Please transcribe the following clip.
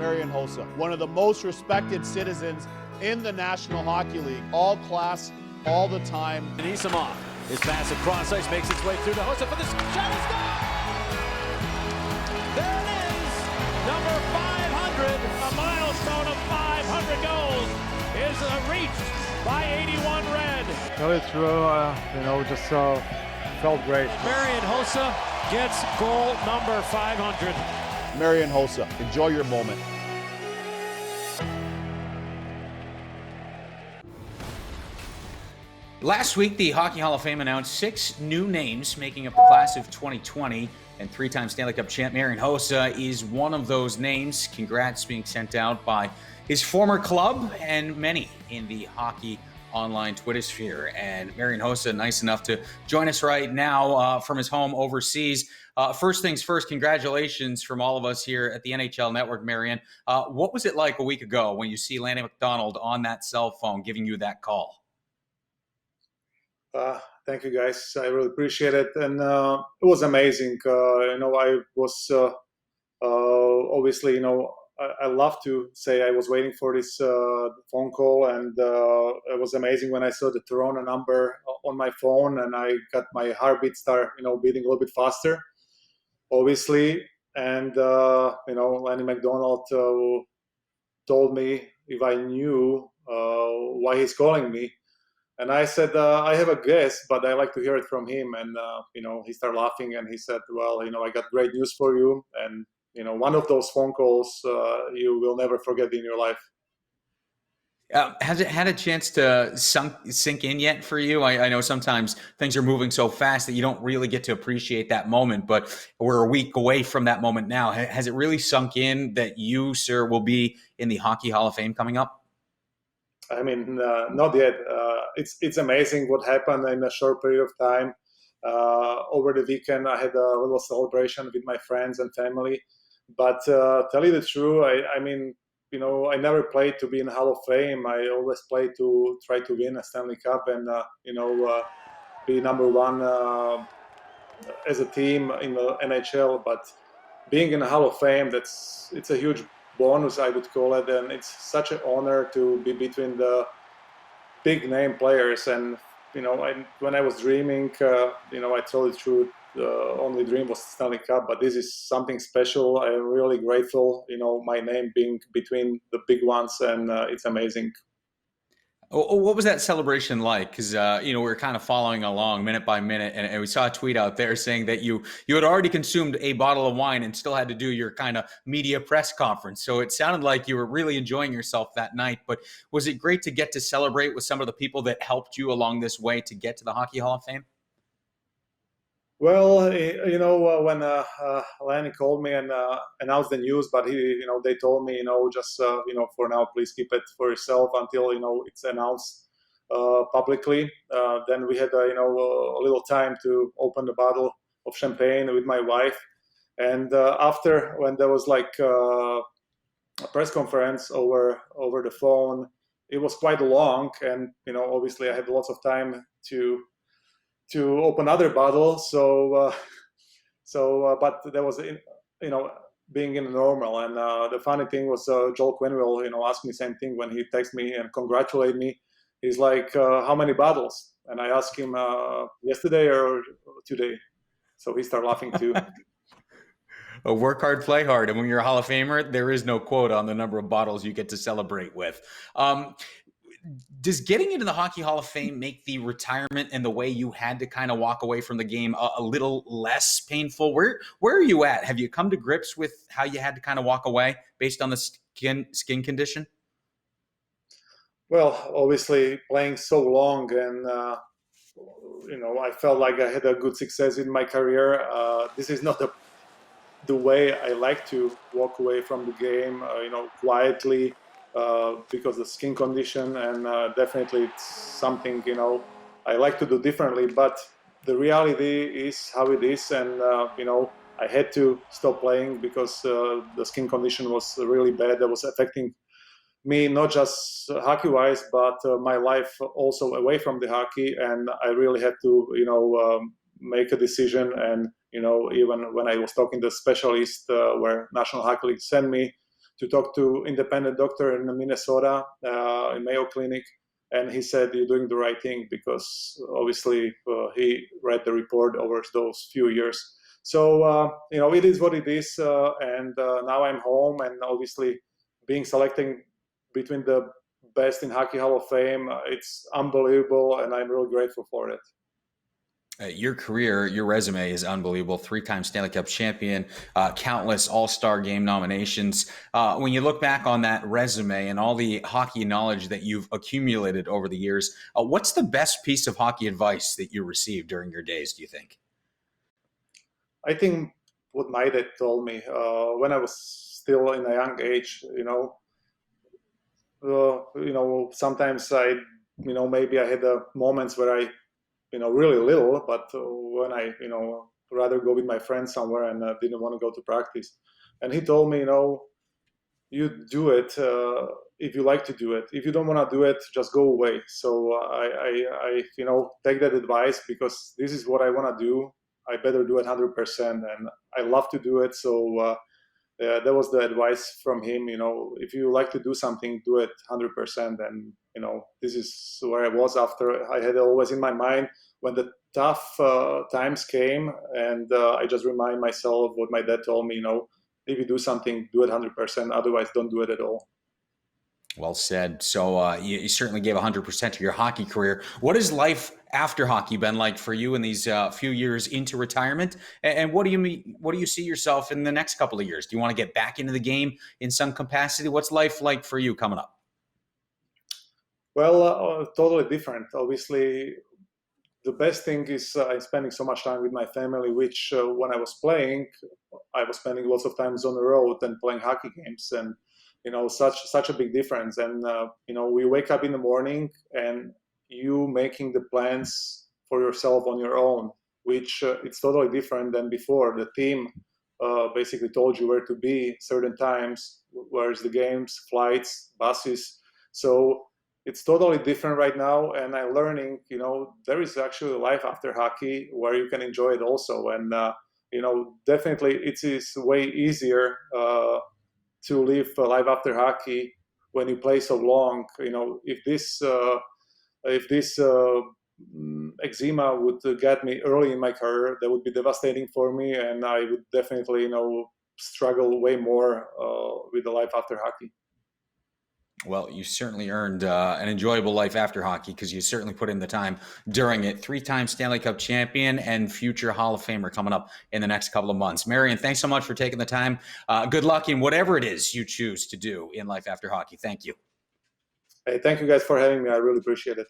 Marian Hossa, one of the most respected citizens in the National Hockey League. All class, all the time. Anisimov, his pass across ice makes its way through to Hossa for the shot is gone! There it is! Number 500, a milestone of 500 goals is reached by 81 Red. No, it's true, just felt great. Marian Hossa gets goal number 500. Marian Hossa, enjoy your moment. Last week, the Hockey Hall of Fame announced 6 new names making up the class of 2020, and 3-time Stanley Cup champ Marian Hossa is one of those names. Congrats being sent out by his former club and many in the hockey online Twitter sphere. And Marian Hossa, nice enough to join us right now from his home overseas. First things first, congratulations from all of us here at the NHL Network, Marian. What was it like a week ago when you see Lanny McDonald on that cell phone giving you that call? Thank you, guys. I really appreciate it. And it was amazing. I was obviously, I love to say I was waiting for this phone call, and it was amazing when I saw the Toronto number on my phone, and I got my heartbeat start, beating a little bit faster, obviously. And Lanny McDonald told me if I knew why he's calling me, and I said I have a guess, but I like to hear it from him. And he started laughing, and he said, "Well, I got great news for you." And one of those phone calls you will never forget in your life. Has it had a chance to sink in yet for you? I know sometimes things are moving so fast that you don't really get to appreciate that moment, but we're a week away from that moment now. Has it really sunk in that you, sir, will be in the Hockey Hall of Fame coming up? I mean, not yet. It's amazing what happened in a short period of time. Over the weekend, I had a little celebration with my friends and family. But tell you the truth, I mean, I never played to be in the Hall of Fame. I always played to try to win a Stanley Cup and, be number one as a team in the NHL. But being in the Hall of Fame, it's a huge bonus, I would call it. And it's such an honor to be between the big name players. And, when I was dreaming, I told the truth. The only dream was Stanley Cup, but this is something special. I'm really grateful, my name being between the big ones, and it's amazing. What was that celebration like? Because, we were kind of following along minute by minute, and we saw a tweet out there saying that you had already consumed a bottle of wine and still had to do your kind of media press conference. So it sounded like you were really enjoying yourself that night. But was it great to get to celebrate with some of the people that helped you along this way to get to the Hockey Hall of Fame? Well, when Lanny called me and announced the news, but they told me, just for now, please keep it for yourself until it's announced publicly. Then we had a little time to open the bottle of champagne with my wife, and after, when there was like a press conference over the phone, it was quite long, and obviously I had lots of time to open other bottles. But there was, being in normal. And the funny thing was Joel Quenneville, asked me the same thing when he texted me and congratulated me. He's like, how many bottles? And I asked him yesterday or today. So he started laughing too. Work hard, play hard. And when you're a Hall of Famer, there is no quota on the number of bottles you get to celebrate with. Does getting into the Hockey Hall of Fame make the retirement and the way you had to kind of walk away from the game a little less painful? Where are you at? Have you come to grips with how you had to kind of walk away based on the skin condition? Well, obviously playing so long, and I felt like I had a good success in my career. This is not the way I like to walk away from the game, quietly. Because the skin condition, and definitely it's something I like to do differently, but the reality is how it is. And I had to stop playing because the skin condition was really bad. That was affecting me, not just hockey wise, but my life also away from the hockey. And I really had to make a decision. And even when I was talking to the specialist where National Hockey League sent me, to talk to independent doctor in Minnesota, in Mayo Clinic, and he said, "You're doing the right thing," because obviously he read the report over those few years. So it is what it is, and now I'm home, and obviously being selected between the best in Hockey Hall of Fame, it's unbelievable, and I'm really grateful for it. Your career, your resume is unbelievable. 3-time Stanley Cup champion, countless All-Star Game nominations. When you look back on that resume and all the hockey knowledge that you've accumulated over the years, what's the best piece of hockey advice that you received during your days, do you think? I think what my dad told me when I was still in a young age, sometimes maybe I had moments where I, really little, but when I, rather go with my friends somewhere and didn't want to go to practice. And he told me, you do it if you like to do it. If you don't want to do it, just go away. So I take that advice, because this is what I want to do. I better do it 100%, and I love to do it. So that was the advice from him. If you like to do something, do it 100%. And this is where I was after. I had always in my mind when the tough times came, and I just remind myself what my dad told me. If you do something, do it 100%. Otherwise, don't do it at all. Well said. So you certainly gave 100% to your hockey career. What has life after hockey been like for you in these few years into retirement? And what do you see yourself in the next couple of years? Do you want to get back into the game in some capacity? What's life like for you coming up? Well, totally different. Obviously, the best thing is I'm spending so much time with my family, which when I was playing, I was spending lots of times on the road and playing hockey games, and such a big difference. And we wake up in the morning and you making the plans for yourself on your own, which it's totally different than before. The team basically told you where to be certain times, where's the games, flights, buses. So it's totally different right now, and I'm learning, there is actually a life after hockey where you can enjoy it also. And, definitely it is way easier to live a life after hockey when you play so long. If this eczema would get me early in my career, that would be devastating for me, and I would definitely, struggle way more with the life after hockey. Well, you certainly earned an enjoyable life after hockey, because you certainly put in the time during it. 3-time Stanley Cup champion and future Hall of Famer coming up in the next couple of months. Marian, thanks so much for taking the time. Good luck in whatever it is you choose to do in life after hockey. Thank you. Hey, thank you guys for having me. I really appreciate it.